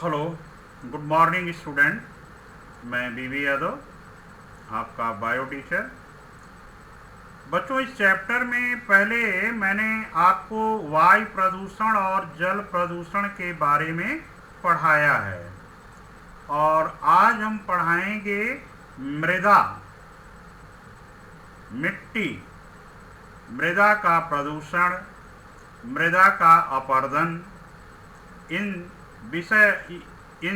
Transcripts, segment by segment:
Hello, good morning student. मैं बीवी यादव, आपका बायो टीचर। बच्चों, इस चैप्टर में पहले मैंने आपको वायु प्रदूषण और जल प्रदूषण के बारे में पढ़ाया है और आज हम पढ़ाएंगे मृदा, मिट्टी, मृदा का प्रदूषण, मृदा का अपरदन, इन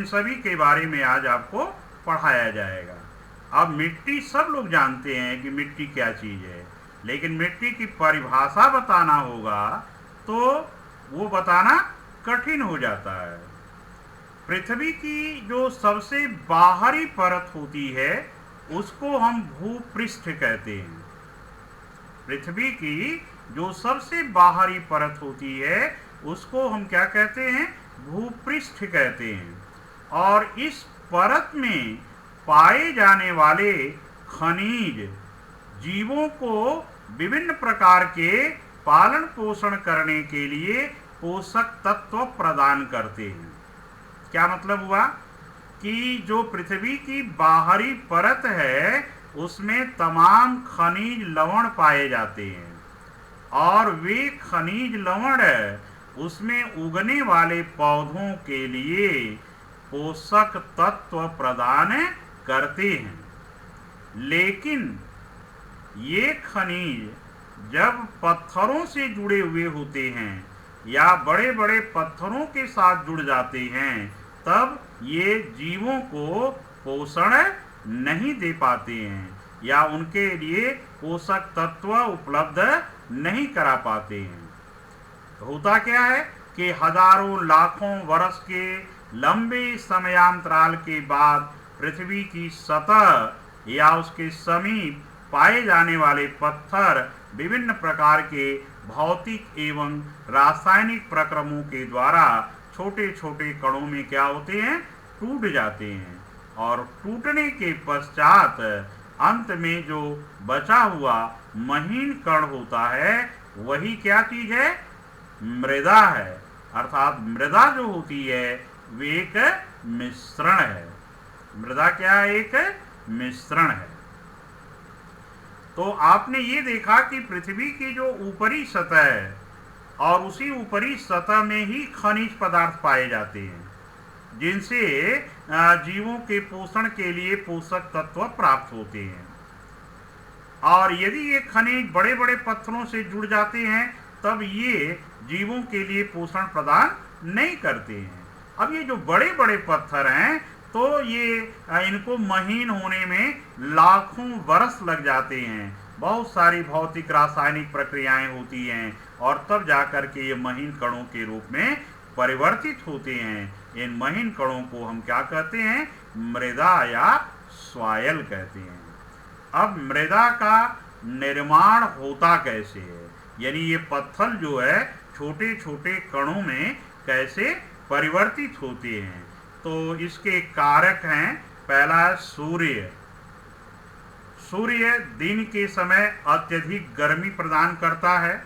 सभी के बारे में आज आपको पढ़ाया जाएगा। अब मिट्टी सब लोग जानते हैं कि मिट्टी क्या चीज़ है, लेकिन मिट्टी की परिभाषा बताना होगा तो वो बताना कठिन हो जाता है। पृथ्वी की जो सबसे बाहरी परत होती है उसको हम भूपृष्ठ कहते हैं। पृथ्वी की जो सबसे बाहरी परत होती है उसको हम क्या कहते हैं? भूपृष्ठ कहते हैं। और इस परत में पाए जाने वाले खनिज जीवों को विभिन्न प्रकार के पालन पोषण करने के लिए पोषक तत्व प्रदान करते हैं। क्या मतलब हुआ कि जो पृथ्वी की बाहरी परत है उसमें तमाम खनिज लवण पाए जाते हैं और वे खनिज लवण उसमें उगने वाले पौधों के लिए पोषक तत्व प्रदान करते हैं। लेकिन ये खनिज जब पत्थरों से जुड़े हुए होते हैं या बड़े बड़े पत्थरों के साथ जुड़ जाते हैं तब ये जीवों को पोषण नहीं दे पाते हैं या उनके लिए पोषक तत्व उपलब्ध नहीं करा पाते हैं। तो होता क्या है कि हजारों लाखों वर्ष के लंबे समयांतराल के बाद पृथ्वी की सतह या उसके समीप पाए जाने वाले पत्थर विभिन्न प्रकार के भौतिक एवं रासायनिक प्रक्रमों के द्वारा छोटे छोटे कणों में क्या होते हैं? टूट जाते हैं। और टूटने के पश्चात अंत में जो बचा हुआ महीन कण होता है वही क्या चीज है? मृदा है। अर्थात मृदा जो होती है वे एक मिश्रण है। मृदा क्या है? एक मिश्रण है। तो आपने ये देखा कि पृथ्वी की जो ऊपरी सतह है और उसी ऊपरी सतह में ही खनिज पदार्थ पाए जाते हैं जिनसे जीवों के पोषण के लिए पोषक तत्व प्राप्त होते हैं। और यदि ये खनिज बड़े बड़े पत्थरों से जुड़ जाते हैं तब ये जीवों के लिए पोषण प्रदान नहीं करते हैं। अब ये जो बड़े बड़े पत्थर हैं तो ये इनको महीन होने में लाखों वर्ष लग जाते हैं। बहुत सारी भौतिक रासायनिक प्रक्रियाएं होती हैं और तब जाकर के ये महीन कणों के रूप में परिवर्तित होते हैं। इन महीन कणों को हम क्या कहते हैं? मृदा या सॉयल कहते हैं। अब मृदा का निर्माण होता कैसे है, यानी ये पत्थर जो है छोटे छोटे कणों में कैसे परिवर्तित होते हैं? तो इसके कारक हैं, पहला है सूर्य। सूर्य दिन के समय अत्यधिक गर्मी प्रदान करता है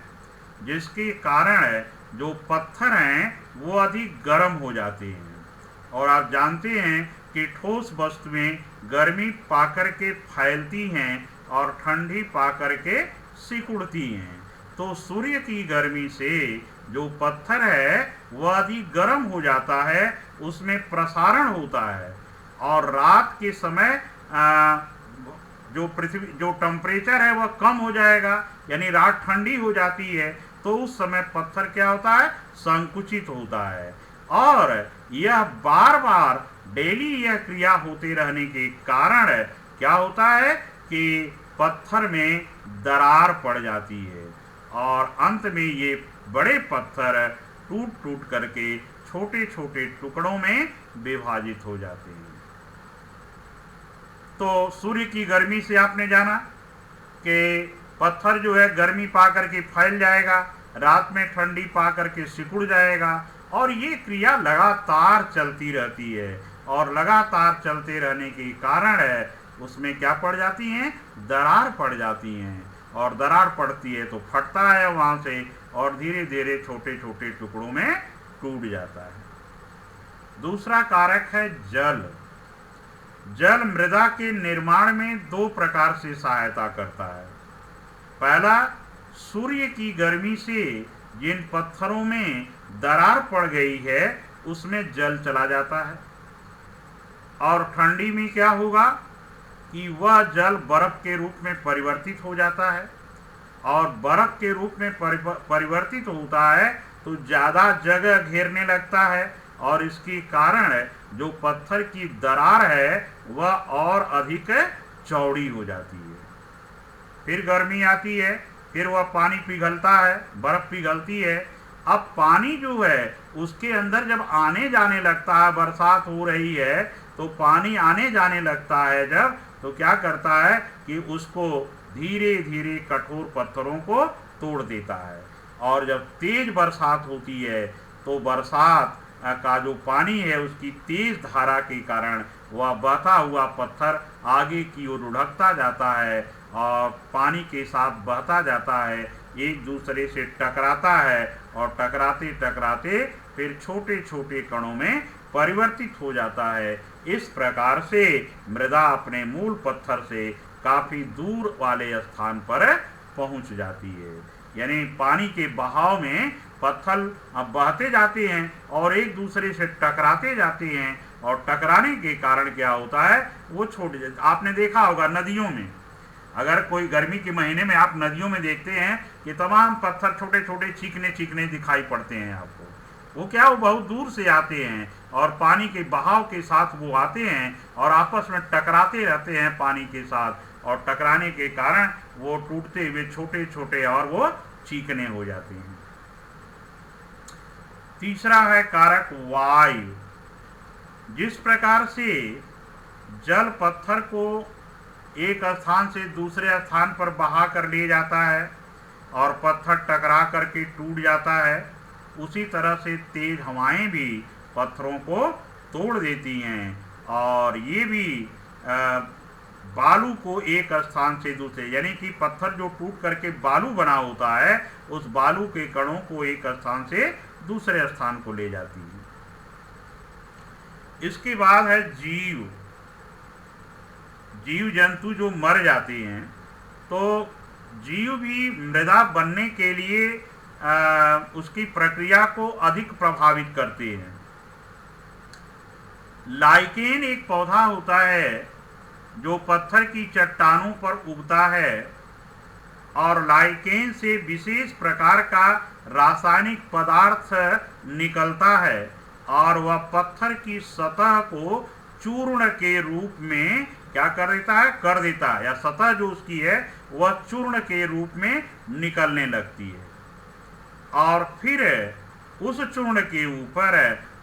जिसके कारण जो पत्थर हैं वो अधिक गर्म हो जाते हैं। और आप जानते हैं कि ठोस वस्तुएं गर्मी पाकर के फैलती हैं और ठंडी पाकर के सिकुड़ती हैं। तो सूर्य की गर्मी से जो पत्थर है वह अधिक गर्म हो जाता है, उसमें प्रसारण होता है और रात के समय जो टेम्परेचर है वह कम हो जाएगा, यानी रात ठंडी हो जाती है तो उस समय पत्थर क्या होता है? संकुचित होता है। और यह बार बार डेली यह क्रिया होते रहने के कारण क्या होता है कि पत्थर में दरार पड़ जाती है और अंत में ये बड़े पत्थर टूट टूट करके छोटे छोटे टुकड़ों में विभाजित हो जाते हैं। तो सूर्य की गर्मी से आपने जाना कि पत्थर जो है गर्मी पा करके फैल जाएगा, रात में ठंडी पा करके सिकुड़ जाएगा और ये क्रिया लगातार चलती रहती है और लगातार चलते रहने के कारण उसमें क्या पड़ जाती हैं? दरार पड़ जाती हैं और दरार पड़ती है तो फटता है वहाँ से और धीरे धीरे छोटे छोटे टुकड़ों में टूट जाता है। दूसरा कारक है जल। जल मृदा के निर्माण में दो प्रकार से सहायता करता है। पहला, सूर्य की गर्मी से जिन पत्थरों में दरार पड़ गई है उसमें जल चला जाता है, और ठंडी में क्या होगा कि वह जल बर्फ के रूप में परिवर्तित हो जाता है, और बर्फ के रूप में परिवर्तित होता है तो ज़्यादा जगह घेरने लगता है, और इसके कारण जो पत्थर की दरार है वह और अधिक चौड़ी हो जाती है। फिर गर्मी आती है, फिर वह पानी पिघलता है, बर्फ पिघलती है। अब पानी जो है उसके अंदर जब आने जाने लगता है, बरसात हो रही है तो पानी आने जाने लगता है जब, तो क्या करता है कि उसको धीरे धीरे कठोर पत्थरों को तोड़ देता है, और जब तेज बरसात होती है तो बरसात का जो पानी है उसकी तेज धारा के कारण वह बहता हुआ पत्थर आगे की ओर लुढ़कता जाता है और पानी के साथ बहता जाता है, एक दूसरे से टकराता है, और टकराते टकराते फिर छोटे छोटे कणों में परिवर्तित हो जाता है। इस प्रकार से मृदा अपने मूल पत्थर से काफी दूर वाले स्थान पर पहुंच जाती है। यानी पानी के बहाव में पत्थर बहते जाते हैं और एक दूसरे से टकराते जाते हैं, और टकराने के कारण क्या होता है वो छोटे, आपने देखा होगा नदियों में, अगर कोई गर्मी के महीने में आप नदियों में देखते हैं कि तमाम पत्थर छोटे छोटे चीकने चीकने दिखाई पड़ते हैं आपको। वो क्या, वो बहुत दूर से आते हैं और पानी के बहाव के साथ वो आते हैं और आपस में टकराते रहते हैं पानी के साथ, और टकराने के कारण वो टूटते हुए छोटे छोटे और वो चीकने हो जाते हैं। तीसरा है कारक वायु। जिस प्रकार से जल पत्थर को एक स्थान से दूसरे स्थान पर बहा कर ले जाता है और पत्थर टकरा करके टूट जाता है, उसी तरह से तेज हवाएं भी पत्थरों को तोड़ देती हैं, और ये भी बालू को एक स्थान से दूसरे, यानी कि पत्थर जो टूट करके बालू बना होता है उस बालू के कणों को एक स्थान से दूसरे स्थान को ले जाती है। इसके बाद है जीव। जीव जंतु जो मर जाते हैं, तो जीव भी मृदा बनने के लिए उसकी प्रक्रिया को अधिक प्रभावित करते हैं। लाइकेन एक पौधा होता है जो पत्थर की चट्टानों पर उगता है, और लाइकेन से विशेष प्रकार का रासायनिक पदार्थ निकलता है, और वह पत्थर की सतह को चूर्ण के रूप में क्या कर देता है, या सतह जो उसकी है वह चूर्ण के रूप में निकलने लगती है, और फिर उस चूर्ण के ऊपर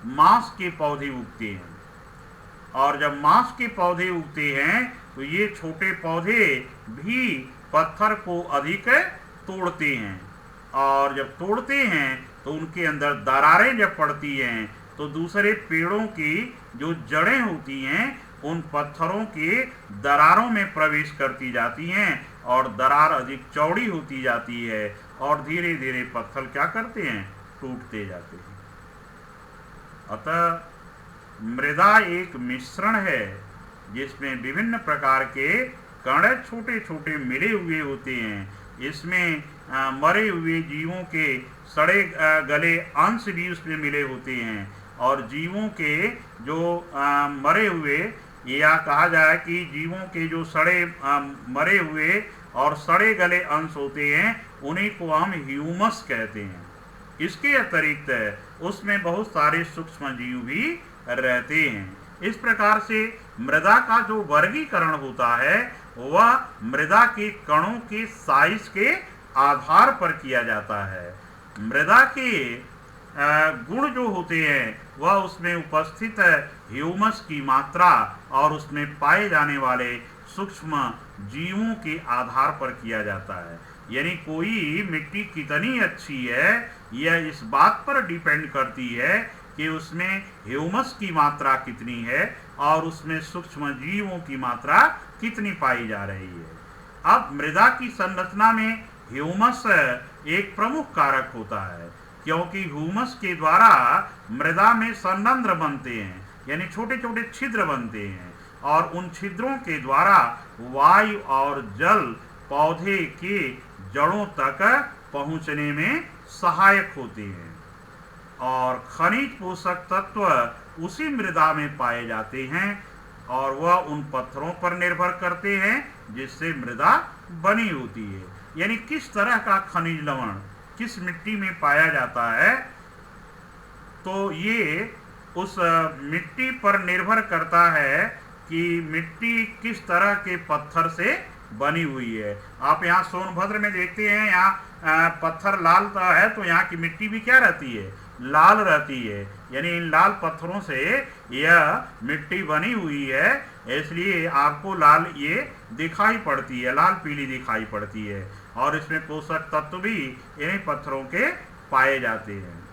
मांस के पौधे उगते हैं, और जब मांस के पौधे उगते हैं तो ये छोटे पौधे भी पत्थर को अधिक तोड़ते हैं, और जब तोड़ते हैं तो उनके अंदर दरारें जब पड़ती हैं तो दूसरे पेड़ों की जो जड़ें होती हैं उन पत्थरों के दरारों में प्रवेश करती जाती हैं, और दरार अधिक चौड़ी होती जाती है, और धीरे धीरे पत्थर क्या करते हैं, टूटते जाते हैं। अतः मृदा एक मिश्रण है जिसमें विभिन्न प्रकार के कण छोटे छोटे मिले हुए होते हैं। इसमें मरे हुए जीवों के सड़े गले अंश भी उसमें मिले होते हैं, और जीवों के जो मरे हुए, या कहा जाए कि जीवों के जो मरे हुए और सड़े गले अंश होते हैं उन्हीं को हम ह्यूमस कहते हैं। इसके अतिरिक्त उसमें बहुत सारे सूक्ष्म जीव भी रहते हैं। इस प्रकार से मृदा का जो वर्गीकरण होता है वह मृदा के कणों के साइज के आधार पर किया जाता है। मृदा के गुण जो होते हैं वह उसमें उपस्थित ह्यूमस की मात्रा और उसमें पाए जाने वाले सूक्ष्म जीवों के आधार पर किया जाता है। यानी कोई मिट्टी कितनी अच्छी है यह इस बात पर डिपेंड करती है कि उसमें ह्यूमस की मात्रा कितनी है और उसमें सूक्ष्म जीवों की मात्रा कितनी पाई जा रही है। अब मृदा की संरचना में ह्यूमस एक प्रमुख कारक होता है, क्योंकि ह्यूमस के द्वारा मृदा में संरंध्र बनते हैं, यानी छोटे छोटे छिद्र बनते हैं, और उन छिद्रों के द्वारा वायु और जल पौधे के जड़ों तक पहुंचने में सहायक होते हैं। और खनिज पोषक तत्व उसी मृदा में पाए जाते हैं और वह उन पत्थरों पर निर्भर करते हैं जिससे मृदा बनी होती है। यानी किस तरह का खनिज लवण किस मिट्टी में पाया जाता है, तो ये उस मिट्टी पर निर्भर करता है कि मिट्टी किस तरह के पत्थर से बनी हुई है। आप यहाँ सोनभद्र में देखते हैं, यहाँ पत्थर लाल है तो यहाँ की मिट्टी भी क्या रहती है, लाल रहती है। यानी इन लाल पत्थरों से यह मिट्टी बनी हुई है, इसलिए आपको लाल ये दिखाई पड़ती है, लाल पीली दिखाई पड़ती है। और इसमें पोषक तत्व भी इन्हीं पत्थरों के पाए जाते हैं।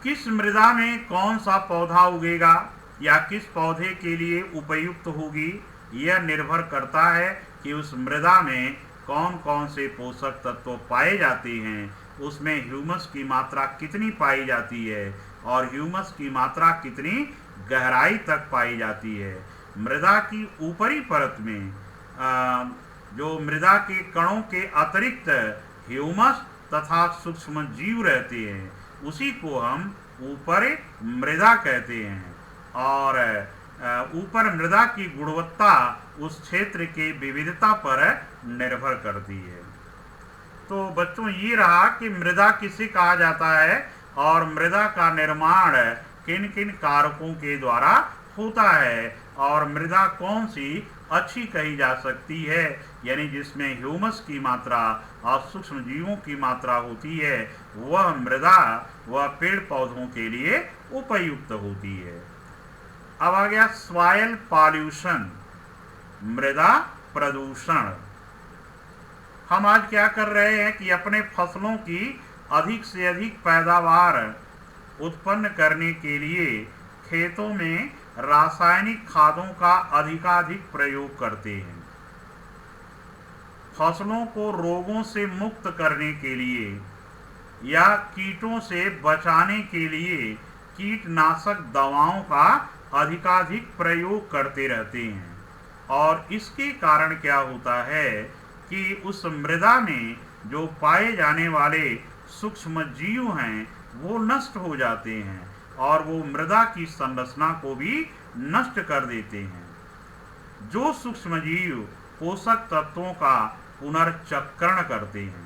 किस मृदा में कौन सा पौधा उगेगा या किस पौधे के लिए उपयुक्त होगी, यह निर्भर करता है कि उस मृदा में कौन कौन से पोषक तत्व पाए जाते हैं, उसमें ह्यूमस की मात्रा कितनी पाई जाती है और ह्यूमस की मात्रा कितनी गहराई तक पाई जाती है। मृदा की ऊपरी परत में जो मृदा के कणों के अतिरिक्त ह्यूमस तथा सूक्ष्म जीव रहते हैं, उसी को हम ऊपरी मृदा कहते हैं। और ऊपर मृदा की गुणवत्ता उस क्षेत्र के विविधता पर निर्भर करती है। तो बच्चों, ये रहा कि मृदा किसे कहा जाता है और मृदा का निर्माण किन किन कारकों के द्वारा होता है, और मृदा कौन सी अच्छी कही जा सकती है, यानी जिसमें ह्यूमस की मात्रा और सूक्ष्म जीवों की मात्रा होती है, वह मृदा वह पेड़ पौधों के लिए उपयुक्त होती है। अब आ गया सॉइल पॉल्यूशन, मृदा प्रदूषण। हम आज क्या कर रहे हैं कि अपने फसलों की अधिक से अधिक पैदावार उत्पन्न करने के लिए खेतों में रासायनिक खादों का अधिकाधिक प्रयोग करते हैं। फसलों को रोगों से मुक्त करने के लिए या कीटों से बचाने के लिए कीटनाशक दवाओं का अधिकाधिक प्रयोग करते रहते हैं। और इसके कारण क्या होता है कि उस मृदा में जो पाए जाने वाले सूक्ष्म जीव हैं वो नष्ट हो जाते हैं और वो मृदा की संरचना को भी नष्ट कर देते हैं। जो सूक्ष्म जीव पोषक तत्वों का पुनर्चक्रण करते हैं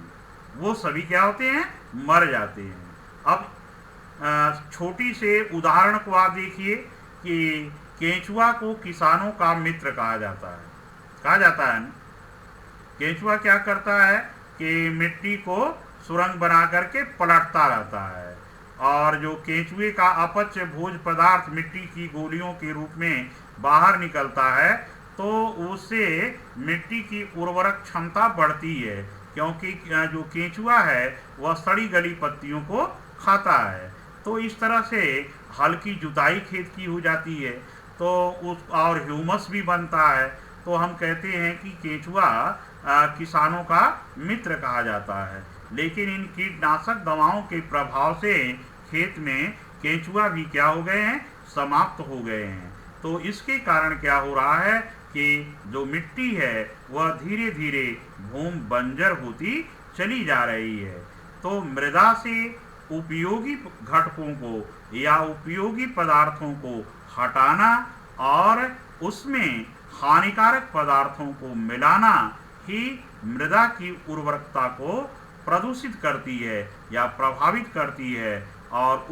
वो सभी क्या होते हैं, मर जाते हैं। अब छोटी से उदाहरण को आप देखिए कि केंचुआ को किसानों का मित्र कहा जाता है ना। केंचुआ क्या करता है कि मिट्टी को सुरंग बना करके पलटता रहता है, और जो केंचुए का अपच भोज पदार्थ मिट्टी की गोलियों के रूप में बाहर निकलता है तो उससे मिट्टी की उर्वरक क्षमता बढ़ती है, क्योंकि जो केंचुआ है वह सड़ी गली पत्तियों को खाता है। तो इस तरह से हल्की जुताई खेत की हो जाती है, तो उस और ह्यूमस भी बनता है। तो हम कहते हैं कि केंचुआ किसानों का मित्र कहा जाता है। लेकिन इन कीटनाशक दवाओं के प्रभाव से खेत में केंचुआ भी क्या हो गए हैं, समाप्त हो गए हैं। तो इसके कारण क्या हो रहा है कि जो मिट्टी है वह धीरे धीरे भूमि बंजर होती चली जा रही है। तो मृदा से उपयोगी घटकों को या उपयोगी पदार्थों को हटाना और उसमें हानिकारक पदार्थों को मिलाना ही मृदा की उर्वरकता को प्रदूषित करती है या प्रभावित करती है, और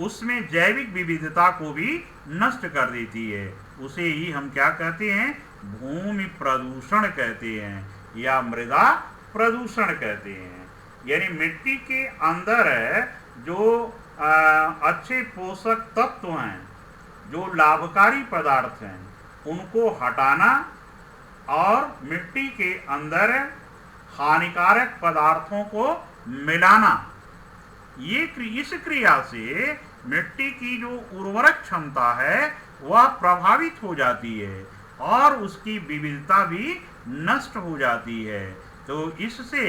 उसमें जैविक विविधता को भी नष्ट कर देती है। उसे ही हम क्या कहते हैं, भूमि प्रदूषण कहते हैं या मृदा प्रदूषण कहते हैं। यानी मिट्टी के अंदर जो अच्छे पोषक तत्व हैं, जो लाभकारी पदार्थ हैं, उनको हटाना और मिट्टी के अंदर हानिकारक पदार्थों को मिलाना, इस क्रिया से मिट्टी की जो उर्वरक क्षमता है वह प्रभावित हो जाती है और उसकी विविधता भी नष्ट हो जाती है। तो इससे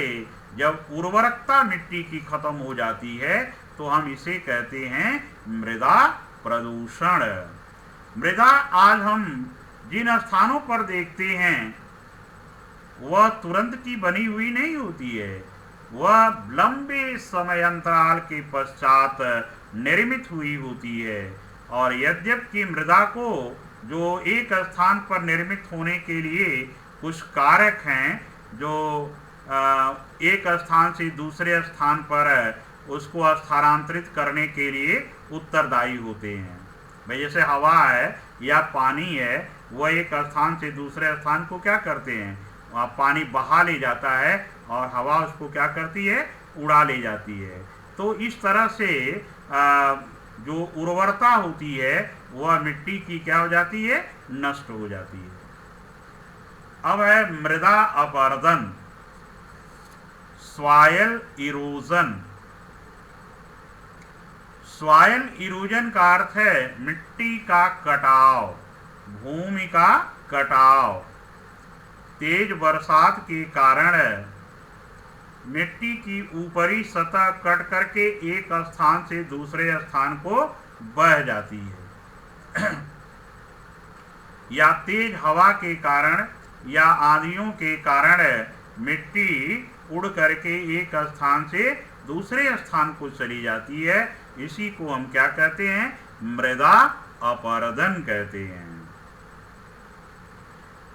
जब उर्वरकता मिट्टी की खत्म हो जाती है तो हम इसे कहते हैं मृदा प्रदूषण। मृदा आज हम जिन स्थानों पर देखते हैं वह तुरंत की बनी हुई नहीं होती है, वह लंबे समय अंतराल के पश्चात निर्मित हुई होती है। और यद्यपि मृदा को जो एक स्थान पर निर्मित होने के लिए कुछ कारक हैं जो एक स्थान से दूसरे स्थान पर उसको स्थानांतरित करने के लिए उत्तरदायी होते हैं। भाई जैसे हवा है या पानी है, वह एक स्थान से दूसरे स्थान को क्या करते हैं, वहाँ पानी बहा ले जाता है और हवा उसको क्या करती है, उड़ा ले जाती है। तो इस तरह से जो उर्वरता होती है वह मिट्टी की क्या हो जाती है, नष्ट हो जाती है। अब है मृदा अपरदन, सॉइल इरोजन। सॉइल इरोजन का अर्थ है मिट्टी का कटाव, भूमि का कटाव। तेज बरसात के कारण मिट्टी की ऊपरी सतह कट करके एक स्थान से दूसरे स्थान को बह जाती है या तेज हवा के कारण या आंधियों के कारण मिट्टी उड़ करके एक स्थान से दूसरे स्थान को चली जाती है। इसी को हम क्या कहते हैं, मृदा अपरदन कहते हैं।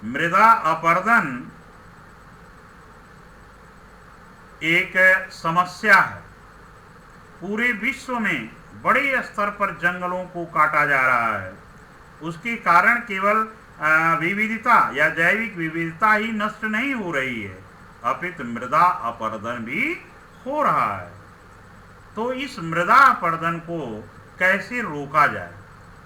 मृदा अपरदन एक समस्या है। पूरे विश्व में बड़े स्तर पर जंगलों को काटा जा रहा है। उसके कारण केवल विविधता या जैविक विविधता ही नष्ट नहीं हो रही है, अपितु मृदा अपरदन भी हो रहा है। तो इस मृदा अपरदन को कैसे रोका जाए?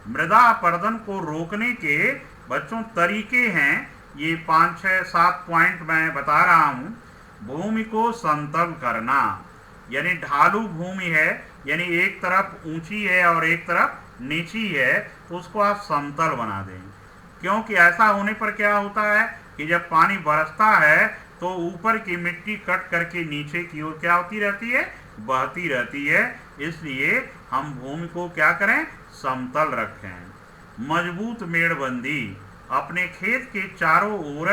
मृदा अपरदन को रोकने के बच्चों तरीके हैं, ये 5, 6, 7 पॉइंट मैं बता रहा हूँ। भूमि को समतल करना, यानी ढालू भूमि है, यानी एक तरफ ऊंची है और एक तरफ नीची है, तो उसको आप समतल बना दें। क्योंकि ऐसा होने पर क्या होता है कि जब पानी बरसता है तो ऊपर की मिट्टी कट करके नीचे की ओर क्या होती रहती है, बहती रहती है। इसलिए हम भूमि को क्या करें, समतल रखें। मजबूत मेड़बंदी, अपने खेत के चारों ओर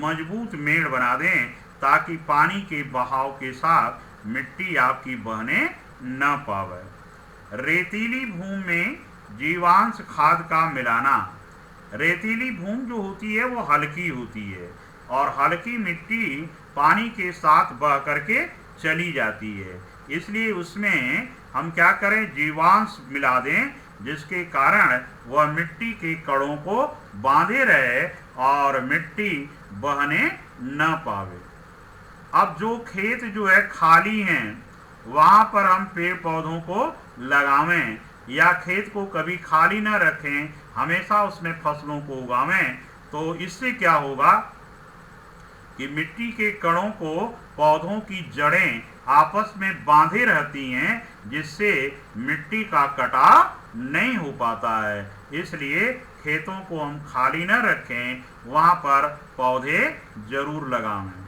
मजबूत मेड़ बना दें ताकि पानी के बहाव के साथ मिट्टी आपकी बहने न पावे। रेतीली भूमि में जीवांश खाद का मिलाना। रेतीली भूमि जो होती है वो हल्की होती है और हल्की मिट्टी पानी के साथ बह करके चली जाती है, इसलिए उसमें हम क्या करें, जीवांश मिला दें, जिसके कारण वह मिट्टी के कणों को बांधे रहे और मिट्टी बहने न पावे। अब जो खेत जो है खाली हैं, वहाँ पर हम पेड़ पौधों को लगावें या खेत को कभी खाली न रखें, हमेशा उसमें फसलों को उगावें। तो इससे क्या होगा कि मिट्टी के कणों को पौधों की जड़ें आपस में बांधे रहती हैं, जिससे मिट्टी का कटाव नहीं हो पाता है। इसलिए खेतों को हम खाली न रखें, वहाँ पर पौधे जरूर लगावें।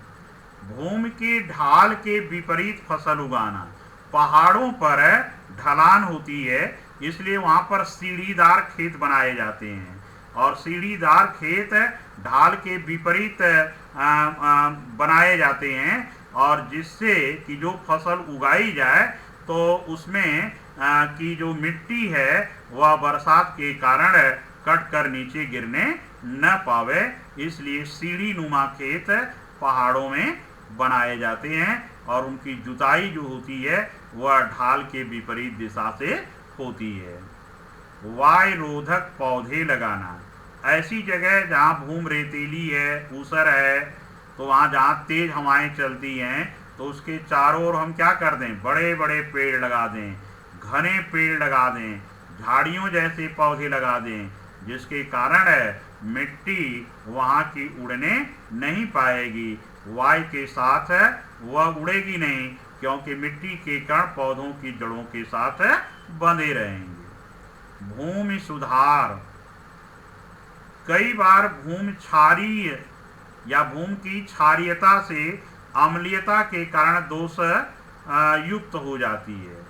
भूमि के ढाल के विपरीत फसल उगाना। पहाड़ों पर ढलान होती है, इसलिए वहाँ पर सीढ़ीदार खेत बनाए जाते हैं और सीढ़ीदार खेत ढाल के विपरीत बनाए जाते हैं, और जिससे कि जो फसल उगाई जाए तो उसमें की जो मिट्टी है वह बरसात के कारण कट कर नीचे गिरने न पावे। इसलिए सीढ़ी नुमा खेत पहाड़ों में बनाए जाते हैं और उनकी जुताई जो होती है वह ढाल के विपरीत दिशा से होती है। वायु रोधक पौधे लगाना। ऐसी जगह जहाँ भूमि रेतीली है, ऊसर है, तो वहाँ जहाँ तेज हवाएं चलती हैं तो उसके चारों ओर हम क्या कर दें, बड़े बड़े पेड़ लगा दें, घने पेड़ लगा दें, झाड़ियों जैसे पौधे लगा दें, जिसके कारण मिट्टी वहाँ की उड़ने नहीं पाएगी। वायु के साथ वह उड़ेगी नहीं, क्योंकि मिट्टी के कण पौधों की जड़ों के साथ बंधे रहेंगे। भूमि सुधार। कई बार भूमि क्षारीय या भूमि की क्षारीयता से अम्लीयता के कारण दोष युक्त हो जाती है।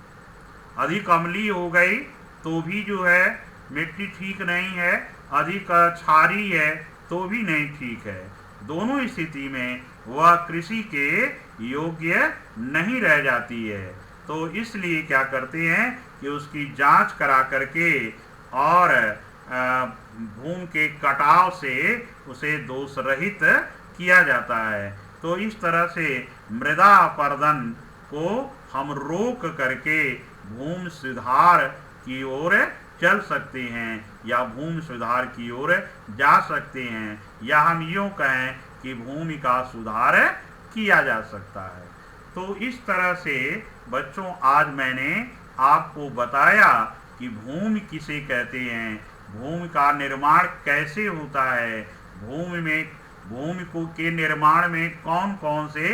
अधिक अम्लीय हो गई तो भी जो है मिट्टी ठीक नहीं है, अधिक क्षारीय है तो भी नहीं ठीक है। दोनों स्थिति में वह कृषि के योग्य नहीं रह जाती है। तो इसलिए क्या करते हैं कि उसकी जांच करा करके और भूमि के कटाव से उसे दोष रहित किया जाता है। तो इस तरह से मृदा अपरदन को हम रोक करके भूमि सुधार की ओर चल सकते हैं या भूमि सुधार की ओर जा सकते हैं, या हम यूँ कहें कि भूमि का सुधार किया जा सकता है। तो इस तरह से बच्चों आज मैंने आपको बताया कि भूमि किसे कहते हैं, भूमि का निर्माण कैसे होता है, भूमि को के निर्माण में कौन कौन से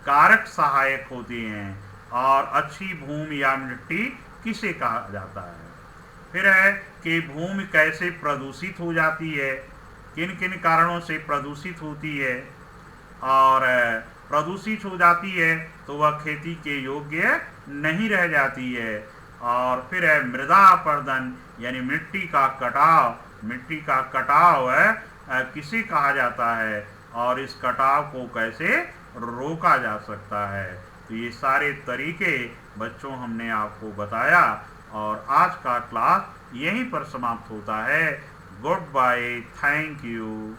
कारक सहायक होते हैं, और अच्छी भूमि या मिट्टी किसे कहा जाता है। फिर है कि भूमि कैसे प्रदूषित हो जाती है, किन किन कारणों से प्रदूषित होती है, और प्रदूषित हो जाती है तो वह खेती के योग्य नहीं रह जाती है। और फिर है मृदा अपरदन यानी मिट्टी का कटाव किसे कहा जाता है और इस कटाव को कैसे रोका जा सकता है। तो ये सारे तरीके बच्चों हमने आपको बताया, और आज का क्लास यहीं पर समाप्त होता है। Goodbye, thank you.